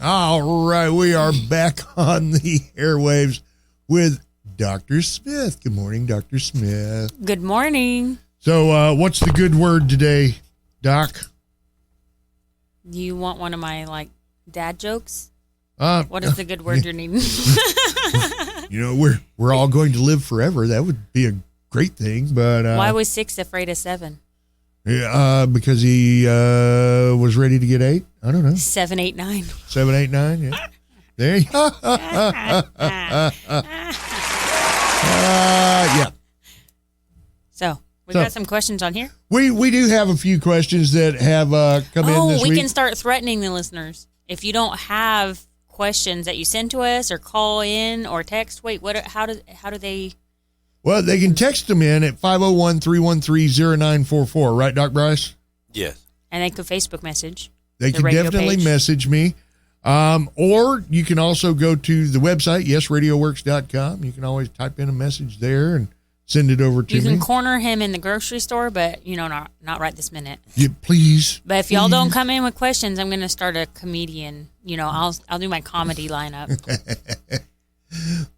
All right, we are back on the airwaves with Dr. Smith. Good morning, Dr. Smith. Good morning. So, what's the good word today, Doc? You want one of my, dad jokes? What is the good word you're needing? We're all going to live forever. That would be a great thing, but... Why was 6 afraid of 7? Yeah, because he was ready to get 8? I don't know. 7, 8, 9. 7, 8, 9, yeah. There you go. Yeah. So, we got some questions on here? We do have a few questions that have come in this week. We can start threatening the listeners. If you don't have questions that you send to us or call in or text, how do they... Well, they can text them in at 501-313-0944, right, Doc Bryce? Yes. And they could Facebook message. They can definitely message me. Or you can also go to the website, yesradioworks.com. You can always type in a message there and send it over to me. You can corner him in the grocery store, but, not right this minute. Yeah, please. But if y'all don't come in with questions, I'm going to start a comedian. I'll do my comedy lineup.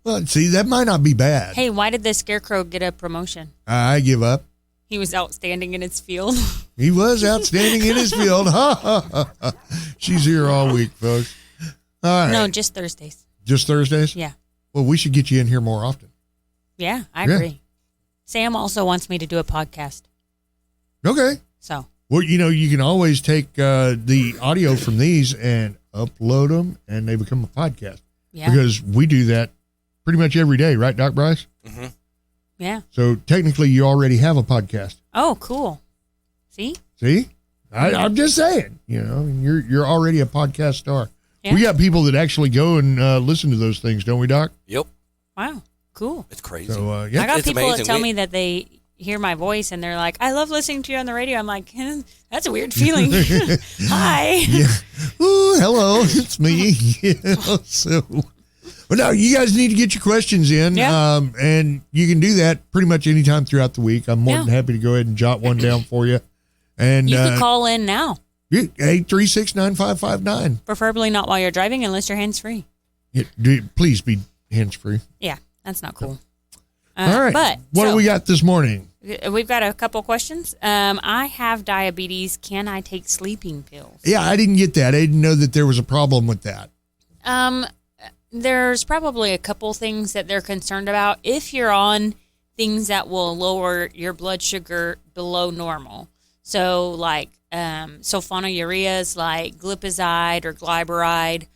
Well, see, that might not be bad. Hey, why did the Scarecrow get a promotion? I give up. He was outstanding in his field. He was outstanding in his field. She's here all week, folks. All right. No, just Thursdays. Just Thursdays? Yeah. Well, we should get you in here more often. Yeah, I agree. Sam also wants me to do a podcast. Okay. So. Well, you can always take the audio from these and upload them, and they become a podcast. Yeah. Because we do that pretty much every day, right, Doc Bryce? Mm-hmm. Yeah. So technically, you already have a podcast. Oh, cool. See? I'm just saying. You're already a podcast star. Yeah. We got people that actually go and listen to those things, don't we, Doc? Yep. Wow. Cool. It's crazy. So, I got it's people amazing. that tell me that they hear my voice and they're like, I love listening to you on the radio. I'm like, that's a weird feeling. Hi. Yeah. Ooh, hello. It's me. But no, you guys need to get your questions in. Yeah. And you can do that pretty much anytime throughout the week. I'm more than happy to go ahead and jot one down for you. And you can call in now. 836-9559. Preferably not while you're driving unless you're hands-free. Please be hands-free. Yeah, that's not cool. All right. But what do we got this morning? We've got a couple questions. I have diabetes. Can I take sleeping pills? Yeah, I didn't get that. I didn't know that there was a problem with that. There's probably a couple things that they're concerned about. If you're on things that will lower your blood sugar below normal, so like sulfonylureas like glipizide or glyburide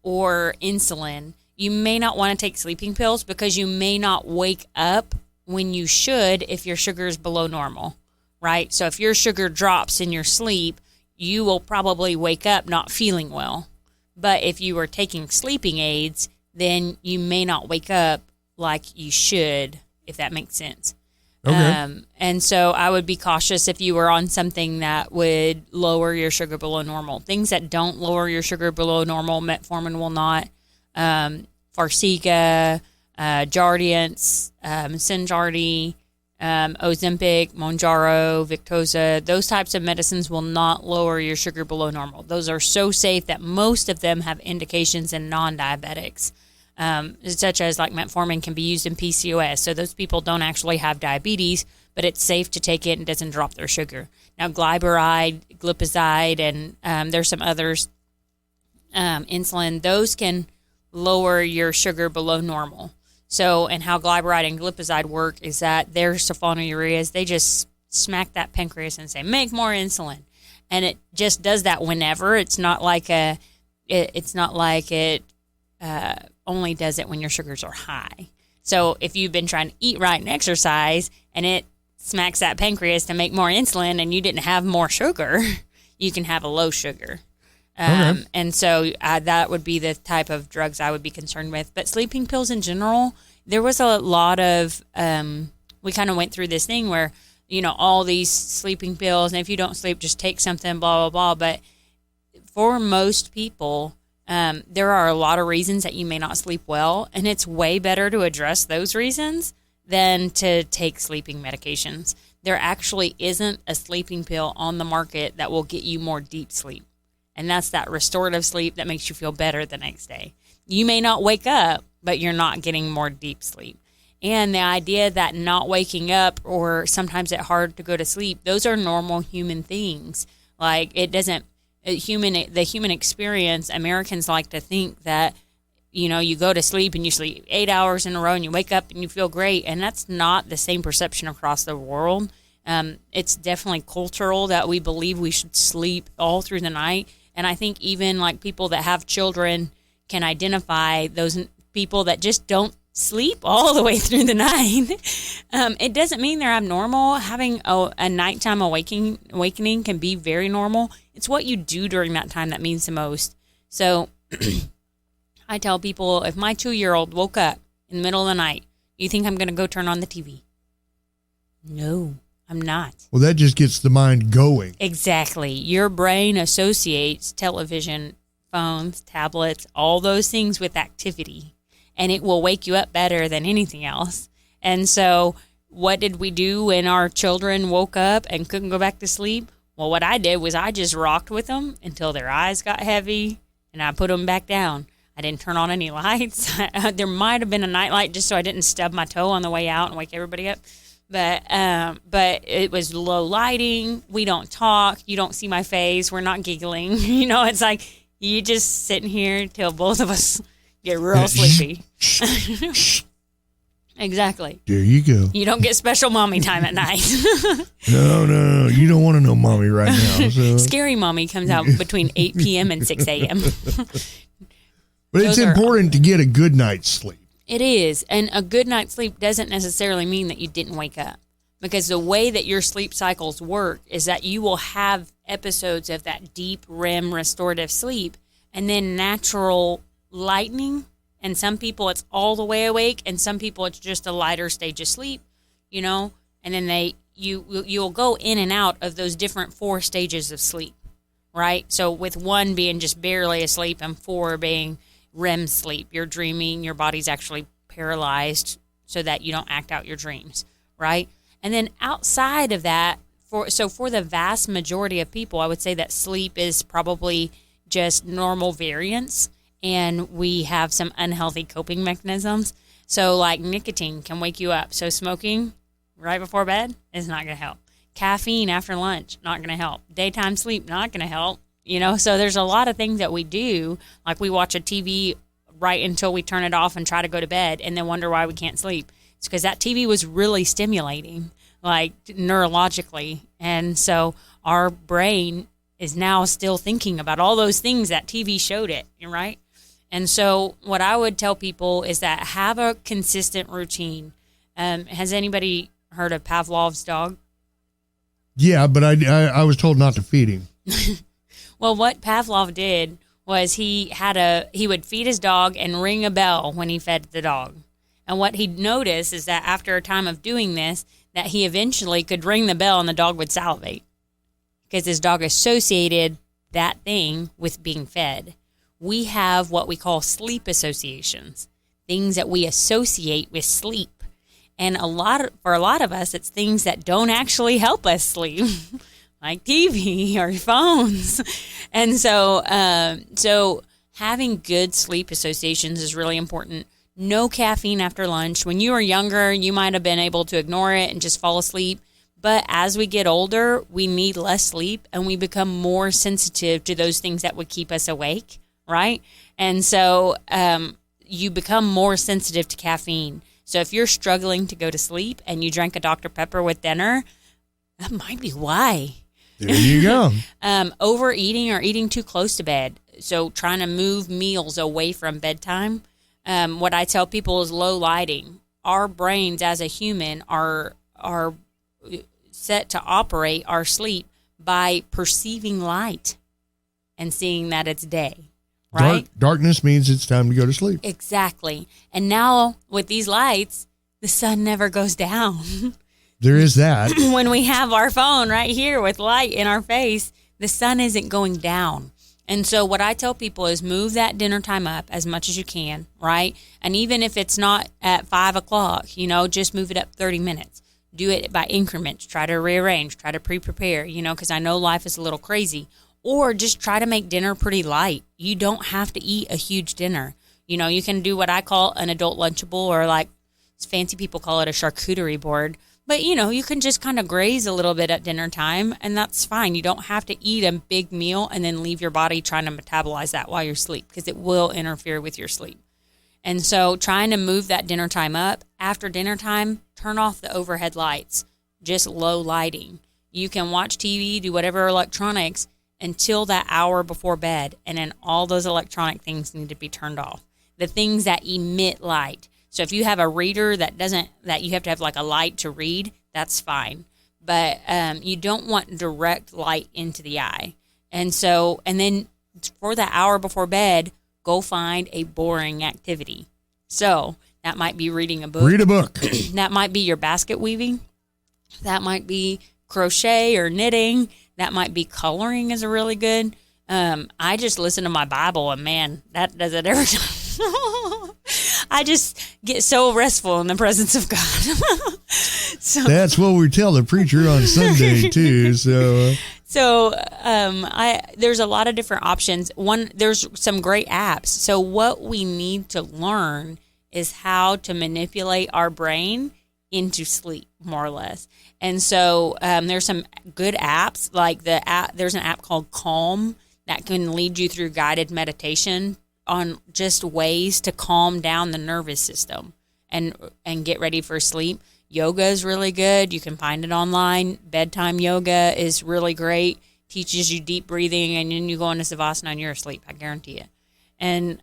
or insulin, you may not want to take sleeping pills because you may not wake up when you should if your sugar is below normal, right? So if your sugar drops in your sleep, you will probably wake up not feeling well. But if you are taking sleeping aids, then you may not wake up like you should, if that makes sense. Okay. And so I would be cautious if you were on something that would lower your sugar below normal. Things that don't lower your sugar below normal, metformin will not. Farxiga, Jardiance, Synjardy, Ozempic, Mounjaro, Victoza, those types of medicines will not lower your sugar below normal. Those are so safe that most of them have indications in non-diabetics, such as like metformin can be used in PCOS. So those people don't actually have diabetes, but it's safe to take it and doesn't drop their sugar. Now, glyburide, glipizide, and there's some others, insulin, those can lower your sugar below normal. So, and how glyburide and glipizide work is that they're sulfonylureas. They just smack that pancreas and say, make more insulin. And it just does that whenever. It's not like it only does it when your sugars are high. So if you've been trying to eat right and exercise and it smacks that pancreas to make more insulin and you didn't have more sugar, you can have a low sugar. And so that would be the type of drugs I would be concerned with. But sleeping pills in general, there was a lot of, we kind of went through this thing where, all these sleeping pills, and if you don't sleep, just take something, blah, blah, blah. But for most people, there are a lot of reasons that you may not sleep well, and it's way better to address those reasons than to take sleeping medications. There actually isn't a sleeping pill on the market that will get you more deep sleep. And that's that restorative sleep that makes you feel better the next day. You may not wake up, but you're not getting more deep sleep. And the idea that not waking up or sometimes it's hard to go to sleep, those are normal human things. Like it doesn't, the human experience, Americans like to think that, you know, you go to sleep and you sleep 8 hours in a row and you wake up and you feel great. And that's not the same perception across the world. It's definitely cultural that we believe we should sleep all through the night. And I think even like people that have children can identify those people that just don't sleep all the way through the night. It doesn't mean they're abnormal. Having a nighttime awakening can be very normal. It's what you do during that time that means the most. So I tell people, if my 2-year-old woke up in the middle of the night, you think I'm going to go turn on the TV? No, I'm not. Well, that just gets the mind going. Exactly. Your brain associates television, phones, tablets, all those things with activity, and it will wake you up better than anything else. And so what did we do when our children woke up and couldn't go back to sleep? Well, what I did was I just rocked with them until their eyes got heavy, and I put them back down. I didn't turn on any lights. There might have been a night light just so I didn't stub my toe on the way out and wake everybody up. But it was low lighting. We don't talk. You don't see my face. We're not giggling. You know, it's like you just sitting here till both of us get real sleepy. Exactly. There you go. You don't get special mommy time at night. No. You don't want to know mommy right now. So. Scary mommy comes out between 8 p.m. and 6 a.m. But it's important to get a good night's sleep. It is. And a good night's sleep doesn't necessarily mean that you didn't wake up. Because the way that your sleep cycles work is that you will have episodes of that deep REM restorative sleep and then natural lightening. And some people it's all the way awake, and some people it's just a lighter stage of sleep, you know. And then you'll go in and out of those different 4 stages of sleep, right? So with 1 being just barely asleep and 4 being REM sleep, you're dreaming, your body's actually paralyzed so that you don't act out your dreams, right? And then outside of that, for the vast majority of people, I would say that sleep is probably just normal variance, and we have some unhealthy coping mechanisms. So like nicotine can wake you up. So smoking right before bed is not going to help. Caffeine after lunch, not going to help. Daytime sleep, not going to help. You know, so there's a lot of things that we do, like we watch a TV right until we turn it off and try to go to bed and then wonder why we can't sleep. It's because that TV was really stimulating, like neurologically. And so our brain is now still thinking about all those things that TV showed it, right? And so what I would tell people is that have a consistent routine. Has anybody heard of Pavlov's dog? Yeah, but I was told not to feed him. Well, what Pavlov did was he would feed his dog and ring a bell when he fed the dog. And what he'd notice is that after a time of doing this, that he eventually could ring the bell and the dog would salivate because his dog associated that thing with being fed. We have what we call sleep associations, things that we associate with sleep. And for a lot of us, it's things that don't actually help us sleep, like TV or phones. And so having good sleep associations is really important. No caffeine after lunch. When you were younger, you might have been able to ignore it and just fall asleep. But as we get older, we need less sleep and we become more sensitive to those things that would keep us awake. Right? And so you become more sensitive to caffeine. So if you're struggling to go to sleep and you drank a Dr. Pepper with dinner, that might be why. There you go. Overeating or eating too close to bed. So trying to move meals away from bedtime. What I tell people is low lighting. Our brains as a human are set to operate our sleep by perceiving light and seeing that it's day. Right? Darkness means it's time to go to sleep. Exactly. And now with these lights, the sun never goes down. There is that. When we have our phone right here with light in our face, the sun isn't going down. And so what I tell people is move that dinner time up as much as you can, right? And even if it's not at 5 o'clock, just move it up 30 minutes. Do it by increments. Try to rearrange. Try to pre-prepare, because I know life is a little crazy. or just try to make dinner pretty light. You don't have to eat a huge dinner. You know, you can do what I call an adult Lunchable, or like fancy people call it a charcuterie board. But, you know, you can just kind of graze a little bit at dinner time, and that's fine. You don't have to eat a big meal and then leave your body trying to metabolize that while you're asleep, because it will interfere with your sleep. And so trying to move that dinner time up. After dinner time, turn off the overhead lights, just low lighting. You can watch TV, do whatever electronics until that hour before bed, and then all those electronic things need to be turned off. The things that emit light. So if you have a reader that you have to have like a light to read, that's fine. But you don't want direct light into the eye. And then for the hour before bed, go find a boring activity. So that might be reading a book. Read a book. That might be your basket weaving. That might be crochet or knitting. That might be coloring is a really good. I just listen to my Bible, and man, that does it every time. I just get so restful in the presence of God. So that's what we tell the preacher on Sunday too. There's a lot of different options. There's some great apps. So what we need to learn is how to manipulate our brain into sleep, more or less. And so there's some good apps, like there's an app called Calm that can lead you through guided meditation on just ways to calm down the nervous system and get ready for sleep. Yoga is really good. You can find it online. Bedtime yoga is really great. Teaches you deep breathing, and then you go into Savasana and you're asleep. I guarantee it. And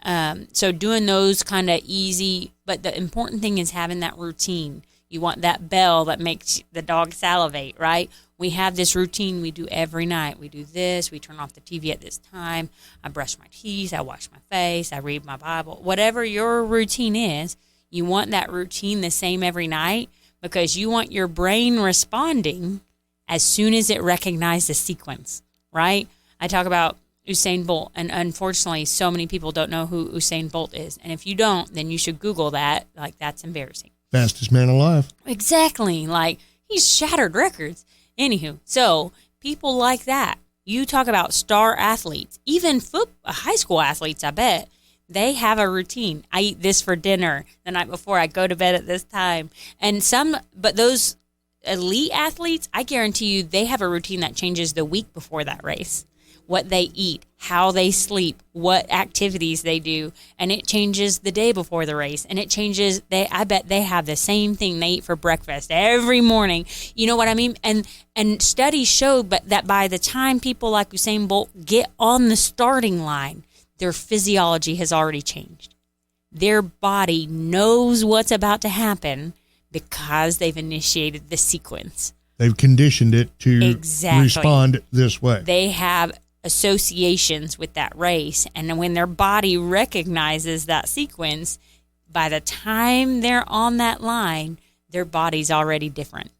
so doing those kind of easy, but the important thing is having that routine. You want that bell that makes the dog salivate, right? We have this routine we do every night. We do this. We turn off the TV at this time. I brush my teeth. I wash my face. I read my Bible. Whatever your routine is, you want that routine the same every night, because you want your brain responding as soon as it recognizes the sequence, right? I talk about Usain Bolt, and unfortunately, so many people don't know who Usain Bolt is. And if you don't, then you should Google that. Like, that's embarrassing. Fastest man alive. Exactly. Like, he's shattered records. Anywho, so people like that. You talk about star athletes, even high school athletes, I bet. They have a routine. I eat this for dinner the night before. I go to bed at this time. But those elite athletes, I guarantee you, they have a routine that changes the week before that race. What they eat, how they sleep, what activities they do, and it changes the day before the race. And it changes, I bet they have the same thing they eat for breakfast every morning. You know what I mean? And studies show that by the time people like Usain Bolt get on the starting line, their physiology has already changed. Their body knows what's about to happen because they've initiated the sequence. They've conditioned it to respond this way. They have associations with that race, and when their body recognizes that sequence, by the time they're on that line, their body's already different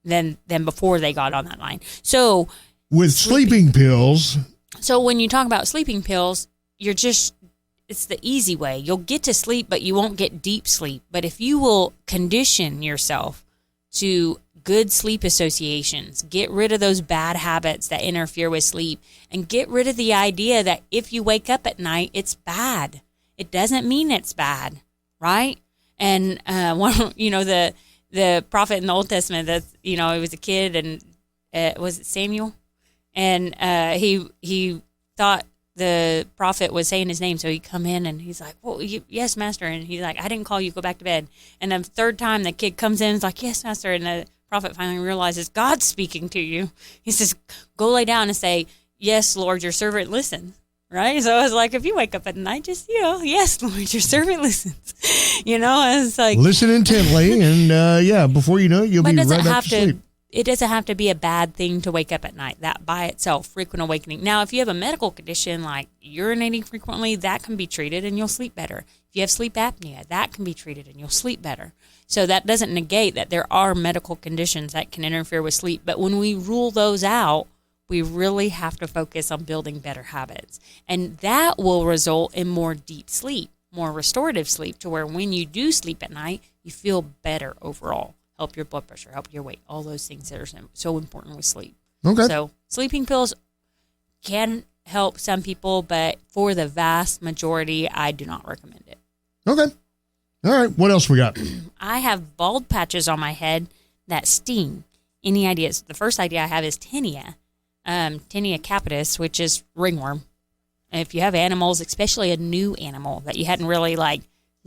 than before they got on that line. So with sleeping pills, so when you talk about sleeping pills, it's the easy way. You'll get to sleep, but you won't get deep sleep. But if you will condition yourself to good sleep associations, get rid of those bad habits that interfere with sleep, and get rid of the idea that if you wake up at night, it's bad. It doesn't mean it's bad, right? And the prophet in the Old Testament, that he was a kid, and was it Samuel? And he thought the prophet was saying his name, so he'd come in and he's like, "Well, yes, master." And he's like, "I didn't call you. Go back to bed." And the third time the kid comes in, and is like, "Yes, master." And the prophet finally realizes God's speaking to you. He says, "Go lay down and say, 'Yes, Lord, your servant listens.'" Right? So I was like, if you wake up at night, just, "Yes, Lord, your servant listens." It's like, listen intently, and before you know it, you'll be right back to sleep. It doesn't have to be a bad thing to wake up at night. That by itself, frequent awakening. Now, if you have a medical condition like urinating frequently, that can be treated and you'll sleep better. If you have sleep apnea, that can be treated and you'll sleep better. So that doesn't negate that there are medical conditions that can interfere with sleep. But when we rule those out, we really have to focus on building better habits. And that will result in more deep sleep, more restorative sleep, to where when you do sleep at night, you feel better overall. Help your blood pressure, help your weight, all those things that are so important with sleep. Okay. So sleeping pills, can help some people, but for the vast majority, I do not recommend it. Okay. All right. What else we got? I have bald patches on my head that sting. Any ideas? The first idea I have is tinea. Tinea capitis, which is ringworm. And if you have animals, especially a new animal that you hadn't really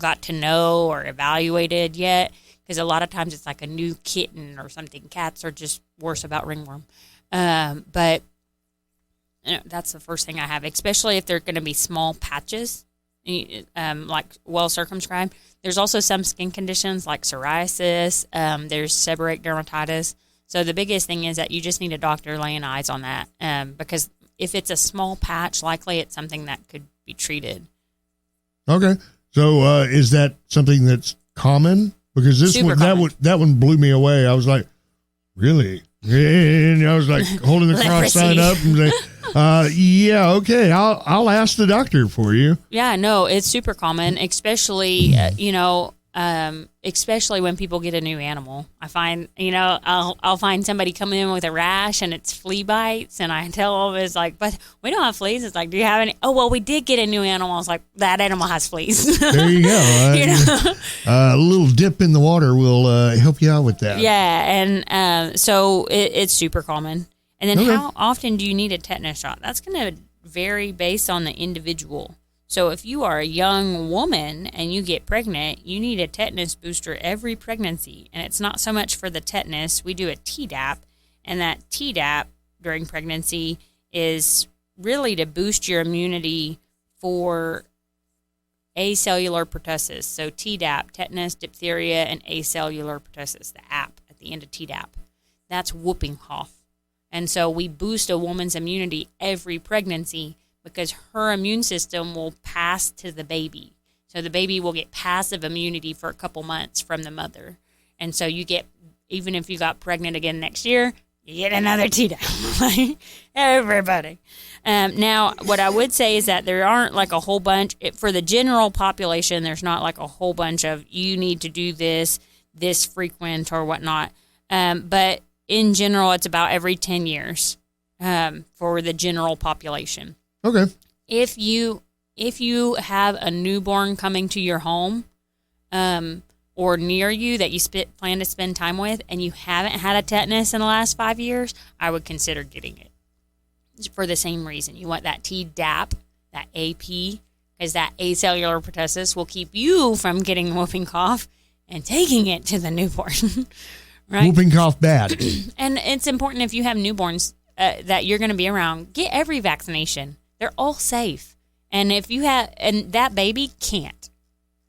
got to know or evaluated yet, because a lot of times it's like a new kitten or something. Cats are just worse about ringworm. But that's the first thing I have, especially if they're going to be small patches, like well circumscribed. There's also some skin conditions like psoriasis. There's seborrheic dermatitis. So the biggest thing is that you just need a doctor laying eyes on that, because if it's a small patch, likely it's something that could be treated. Okay. So is that something that's common? Because that one blew me away. I was like, really? And I was like holding the cross sign up and saying, yeah, okay, I'll ask the doctor for you. Yeah, no, it's super common, especially, especially when people get a new animal. I find, I'll find somebody coming in with a rash and it's flea bites, and I tell them, it's like, but we don't have fleas. It's like, do you have any? Oh, well, we did get a new animal. I was like, that animal has fleas. There you go. A little dip in the water will help you out with that. Yeah, and so it's super common. And then how often do you need a tetanus shot? That's going to vary based on the individual. So if you are a young woman and you get pregnant, you need a tetanus booster every pregnancy. And it's not so much for the tetanus. We do a Tdap, and that Tdap during pregnancy is really to boost your immunity for acellular pertussis. So Tdap, tetanus, diphtheria, and acellular pertussis, the app at the end of Tdap. That's whooping cough. And so we boost a woman's immunity every pregnancy because her immune system will pass to the baby. So the baby will get passive immunity for a couple months from the mother. And so you get, even if you got pregnant again next year, you get another Tdap. Everybody. Now, what I would say is that there aren't like a whole bunch, for the general population, there's not like a whole bunch of, you need to do this frequent or whatnot. But in general, it's about every 10 years for the general population. Okay. If you have a newborn coming to your home or near you that you plan to spend time with, and you haven't had a tetanus in the last 5 years, I would consider getting it. For the same reason. You want that Tdap, that AP, because that acellular pertussis will keep you from getting whooping cough and taking it to the newborn. Right? Whooping cough bad. And it's important if you have newborns that you're going to be around, get every vaccination. They're all safe. And if you have, and that baby can't.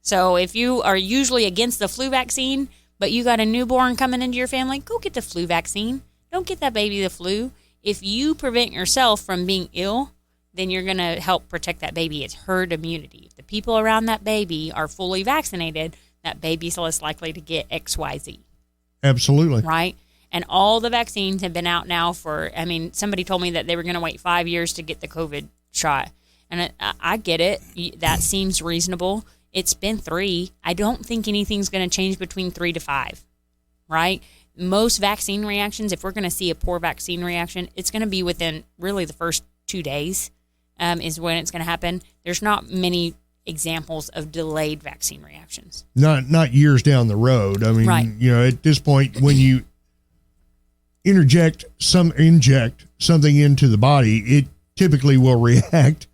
So if you are usually against the flu vaccine, but you got a newborn coming into your family, go get the flu vaccine. Don't get that baby the flu. If you prevent yourself from being ill, then you're going to help protect that baby. It's herd immunity. If the people around that baby are fully vaccinated, that baby's less likely to get XYZ. Absolutely. Right? And all the vaccines have been out now for, somebody told me that they were going to wait 5 years to get the COVID shot. And I get it. That seems reasonable. It's been 3. I don't think anything's going to change between 3 to 5. Right? Most vaccine reactions, if we're going to see a poor vaccine reaction, it's going to be within really the first 2 days is when it's going to happen. There's not many examples of delayed vaccine reactions. Not years down the road. Right. At this point, when you inject something into the body, it typically will react,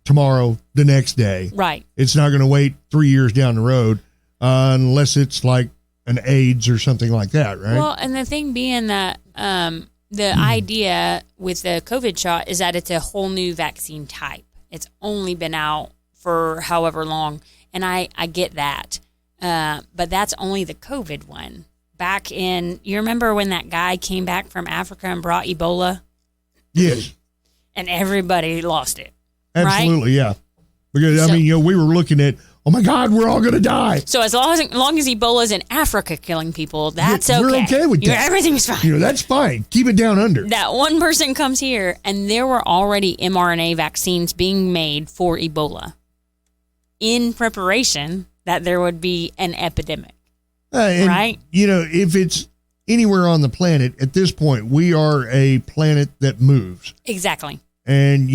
tomorrow, the next day. Right. It's not going to wait 3 years down the road unless it's like an AIDS or something like that, right? Well, and the thing being that the idea with the COVID shot is that it's a whole new vaccine type. It's only been out for however long, and I get that. But that's only the COVID one. Back in, you remember when that guy came back from Africa and brought Ebola? Yes. And everybody lost it. Absolutely, right? Yeah. Because, we were looking at, oh my God, we're all going to die. So as long as Ebola's in Africa killing people, that's okay. We're okay with that. Everything's fine. That's fine. Keep it down under. That one person comes here, and there were already mRNA vaccines being made for Ebola in preparation that there would be an epidemic. Right? If anywhere on the planet at this point, we are a planet that moves. Exactly. And,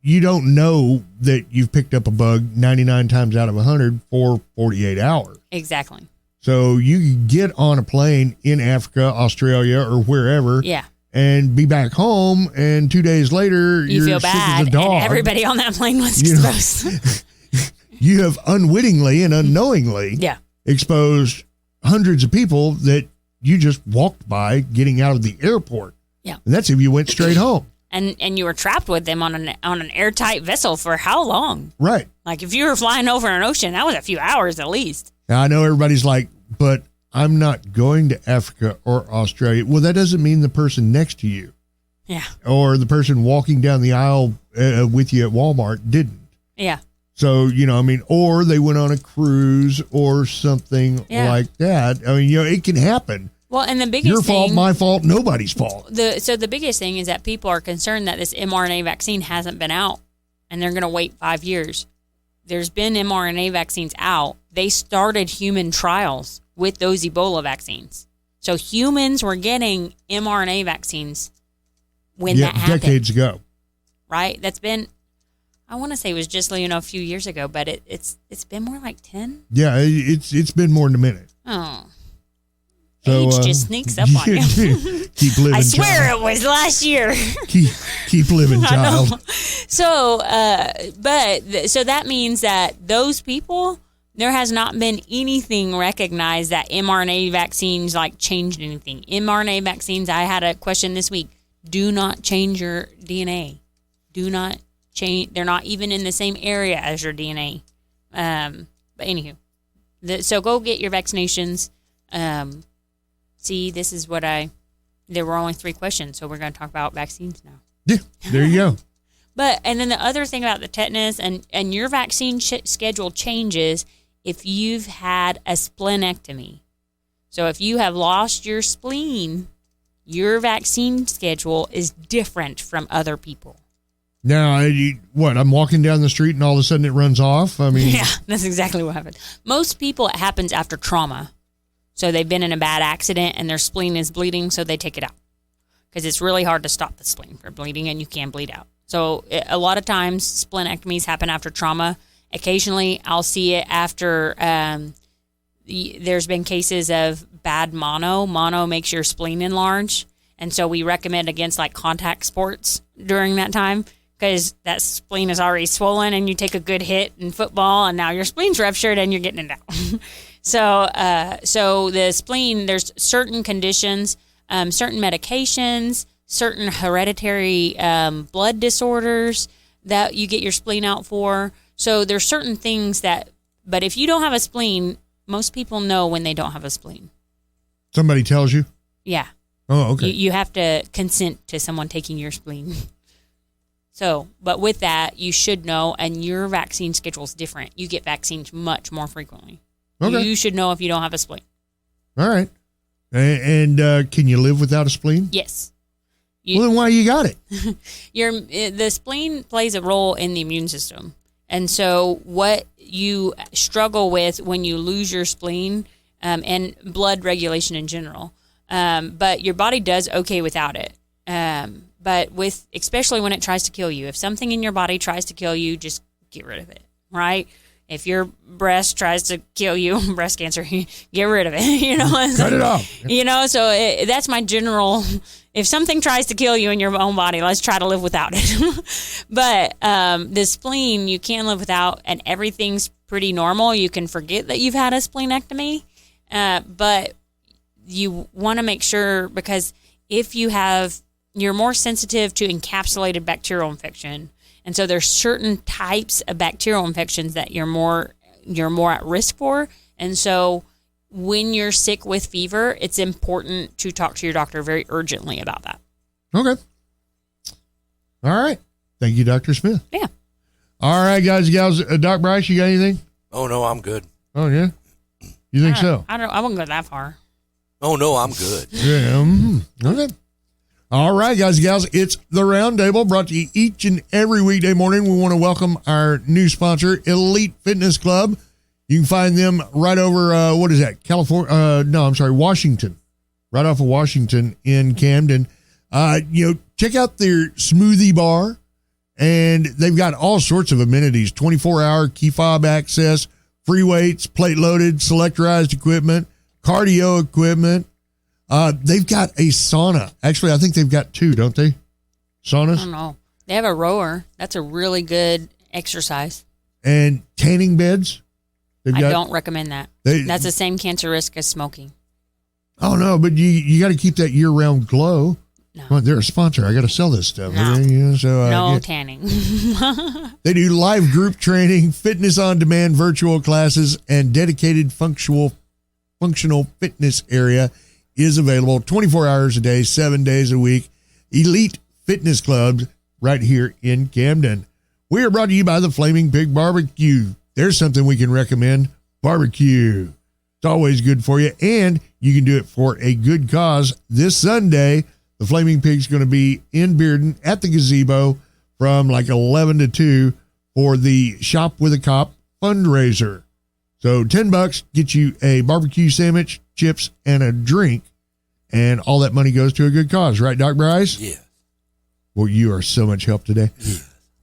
you don't know that you've picked up a bug 99 times out of 100 for 48 hours. Exactly. So you can get on a plane in Africa, Australia, or wherever. Yeah. And be back home, and 2 days later, you feel sick bad, as a dog. and everybody on that plane was exposed. You have unwittingly and unknowingly exposed hundreds of people that you just walked by getting out of the airport. Yeah. And that's if you went straight home. And you were trapped with them on an airtight vessel for how long? Right. Like if you were flying over an ocean, that was a few hours at least. Now, I know everybody's like, but I'm not going to Africa or Australia. Well, that doesn't mean the person next to you. Yeah. Or the person walking down the aisle with you at Walmart didn't. Yeah. So, or they went on a cruise or something like that. I mean, it can happen. Well, and the biggest Your fault, thing, my fault, nobody's fault. So the biggest thing is that people are concerned that this mRNA vaccine hasn't been out, and they're going to wait 5 years. There's been mRNA vaccines out. They started human trials with those Ebola vaccines. So humans were getting mRNA vaccines when that happened. Decades ago. Right? That's been, I want to say it was just, a few years ago, but it's been more like 10. Yeah, it's been more than a minute. Oh. So, age just sneaks up on you. Keep living, I swear child. it was last year. Keep living, child. So, so that means that those people, there has not been anything recognized that mRNA vaccines changed anything. mRNA vaccines, I had a question this week, do not change your DNA. Do not change. They're not even in the same area as your DNA. But anywho, so go get your vaccinations. See, this is what there were only 3 questions, so we're going to talk about vaccines now. Yeah, there you go. And then the other thing about the tetanus and your vaccine schedule changes if you've had a splenectomy. So if you have lost your spleen, your vaccine schedule is different from other people. Now, I'm walking down the street and all of a sudden it runs off? I mean, yeah, that's exactly what happened. Most people, it happens after trauma. So they've been in a bad accident and their spleen is bleeding, so they take it out. Because it's really hard to stop the spleen from bleeding and you can bleed out. So a lot of times splenectomies happen after trauma. Occasionally I'll see it after there's been cases of bad mono. Mono makes your spleen enlarge. And so we recommend against contact sports during that time because that spleen is already swollen and you take a good hit in football and now your spleen's ruptured and you're getting it out. So the spleen, there's certain conditions, certain medications, certain hereditary blood disorders that you get your spleen out for. So there's certain things but if you don't have a spleen, most people know when they don't have a spleen. Somebody tells you? Yeah. Oh, okay. You have to consent to someone taking your spleen. So, but with that, you should know, and your vaccine schedule is different. You get vaccines much more frequently. Okay. You should know if you don't have a spleen. All right. And can you live without a spleen? Yes. Well, then why you got it? The spleen plays a role in the immune system. And so what you struggle with when you lose your spleen and blood regulation in general, but your body does okay without it. But especially when it tries to kill you, if something in your body tries to kill you, just get rid of it, right? If your breast tries to kill you, breast cancer, get rid of it, Cut it off. So that's my general, if something tries to kill you in your own body, let's try to live without it. But the spleen, you can live without, and everything's pretty normal. You can forget that you've had a splenectomy, but you want to make sure, because if you're more sensitive to encapsulated bacterial infection. And so there's certain types of bacterial infections that you're more at risk for. And so when you're sick with fever, it's important to talk to your doctor very urgently about that. Okay. All right. Thank you, Dr. Smith. Yeah. All right, guys and gals. Doc Bryce, you got anything? Oh, no, I'm good. Oh, yeah? You think so? I wouldn't go that far. Oh, no, I'm good. Yeah. Okay. All right, guys and gals, it's The Roundtable, brought to you each and every weekday morning. We want to welcome our new sponsor, Elite Fitness Club. You can find them right over, what is that, Washington. right off of Washington in Camden. Check out their smoothie bar, and they've got all sorts of amenities, 24-hour key fob access, free weights, plate loaded, selectorized equipment, cardio equipment. They've got a sauna. Actually, I think they've got two, don't they? Saunas? I don't know. They have a rower. That's a really good exercise. And tanning beds. I don't recommend that. That's the same cancer risk as smoking. Oh, no, but you got to keep that year-round glow. No. Well, they're a sponsor. I got to sell this stuff. No, no tanning. They do live group training, fitness on demand virtual classes, and dedicated functional fitness area is available 24 hours a day, 7 days a week. Elite Fitness Clubs right here in Camden. We are brought to you by the Flaming Pig Barbecue. There's something we can recommend. Barbecue. It's always good for you, and you can do it for a good cause. This Sunday, the Flaming Pig's going to be in Bearden at the gazebo from like 11 to 2 for the Shop with a Cop fundraiser. So $10 gets you a barbecue sandwich, chips, and a drink, and all that money goes to a good cause. Right, Doc Bryce? Yeah. Well, you are so much help today. Yeah.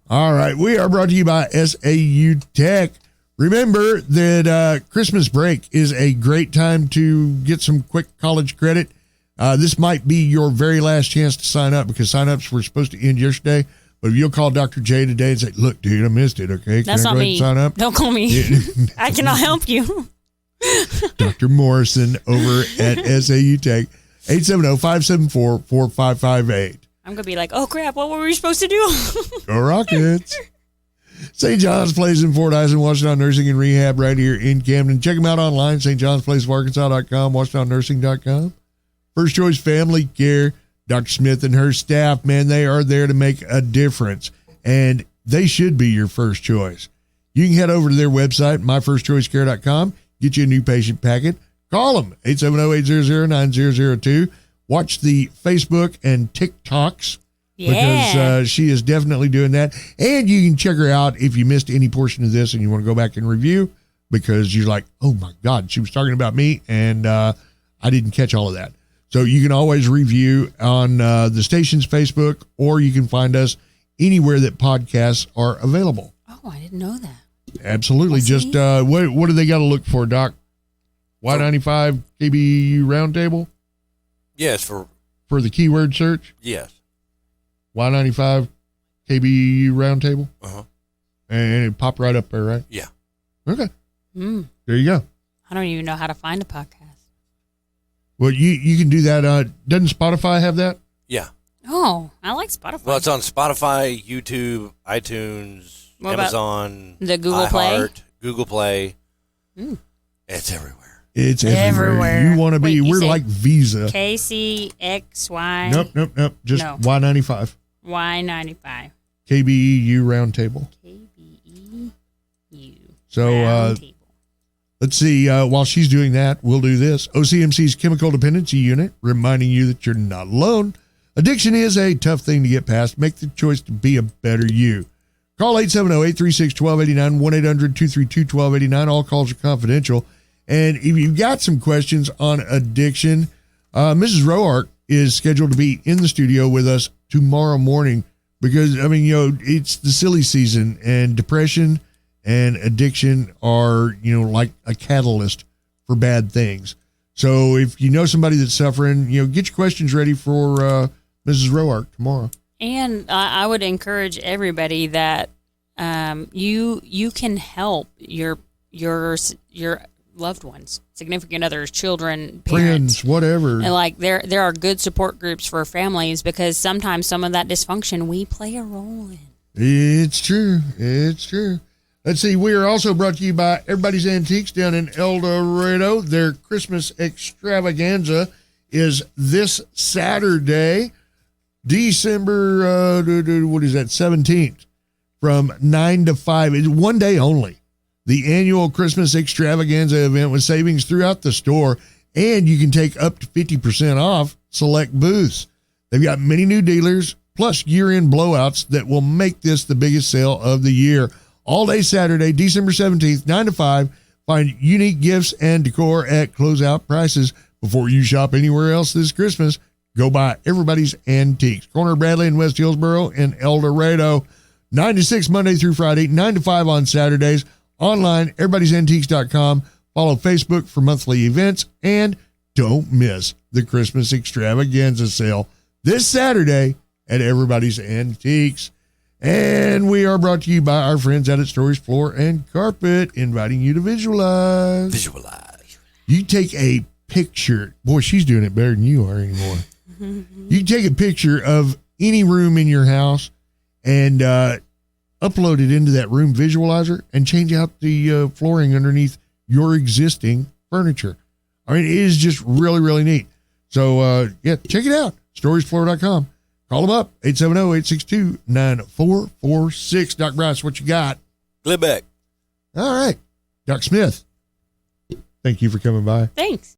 All right. We are brought to you by SAU Tech. Remember that Christmas break is a great time to get some quick college credit. This might be your very last chance to sign up because sign-ups were supposed to end yesterday. But if you'll call Dr. J today and say, look, dude, I missed it, okay? That's not me. Sign up? Don't call me. I cannot help you. Dr. Morrison over at SAU Tech, 870-574-4558. I'm going to be like, oh, crap, what were we supposed to do? Go Rockets. St. John's Place in Fort Eisen, Washington Nursing and Rehab right here in Camden. Check them out online, stjohnsplaceofarkansas.com, washingtonnursing.com. First Choice Family Care, Dr. Smith and her staff, man, they are there to make a difference, and they should be your first choice. You can head over to their website, myfirstchoicecare.com, get you a new patient packet. Call them, 870-800-9002. Watch the Facebook and TikToks because she is definitely doing that. And you can check her out if you missed any portion of this and you want to go back and review because you're like, oh, my God, she was talking about me, and I didn't catch all of that. So you can always review on the station's Facebook, or you can find us anywhere that podcasts are available. Oh, I didn't know that. Absolutely. Just what do they got to look for, Doc? Y95 KBU Roundtable? Yes, for the keyword search? Yes. Y95 KBU Roundtable? Uh-huh. And it popped right up there, right? Yeah. Okay. There you go. I don't even know how to find a podcast. Well, you can do that. Doesn't Spotify have that? Yeah. Oh, I like Spotify. Well, it's on Spotify, YouTube, iTunes, What Amazon, the Google Play? Google Play. It's everywhere. It's everywhere. You want to be, we're like Visa. KCXY. Nope. Just No. Y95. Y95. KBEU Roundtable. KBEU. So, Roundtable. let's see. While she's doing that, we'll do this. OCMC's Chemical Dependency Unit, reminding you that you're not alone. Addiction is a tough thing to get past. Make the choice to be a better you. Call 870-836-1289, 1-800-232-1289. All calls are confidential. And if you've got some questions on addiction, Mrs. Roark is scheduled to be in the studio with us tomorrow morning because, I mean, it's the silly season, and depression and addiction are, like a catalyst for bad things. So if you know somebody that's suffering, get your questions ready for Mrs. Roark tomorrow. And I would encourage everybody that you can help your loved ones, significant others, children, parents, friends, whatever. And like there are good support groups for families because sometimes some of that dysfunction we play a role in. It's true. Let's see. We are also brought to you by Everybody's Antiques down in El Dorado. Their Christmas extravaganza is this Saturday, December, 17th, from 9 to 5. It's one day only. The annual Christmas extravaganza event with savings throughout the store, and you can take up to 50% off select booths. They've got many new dealers, plus year-end blowouts that will make this the biggest sale of the year. All day Saturday, December 17th, 9 to 5. Find unique gifts and decor at closeout prices. Before you shop anywhere else this Christmas, go by Everybody's Antiques. Corner of Bradley and West Hillsboro and El Dorado. 9 to 6 Monday through Friday, 9 to 5 on Saturdays. Online, everybody'santiques.com. Follow Facebook for monthly events. And don't miss the Christmas extravaganza sale this Saturday at Everybody's Antiques. And we are brought to you by our friends out at Stories Floor and Carpet, inviting you to visualize. Visualize. You take a picture. Boy, she's doing it better than you are anymore. You take a picture of any room in your house and upload it into that room visualizer and change out the flooring underneath your existing furniture. I mean, it is just really, really neat. So, check it out. Storiesfloor.com. Call them up, 870-862-9446. Doc Bryce, what you got? Glibbeck. All right. Doc Smith, thank you for coming by. Thanks.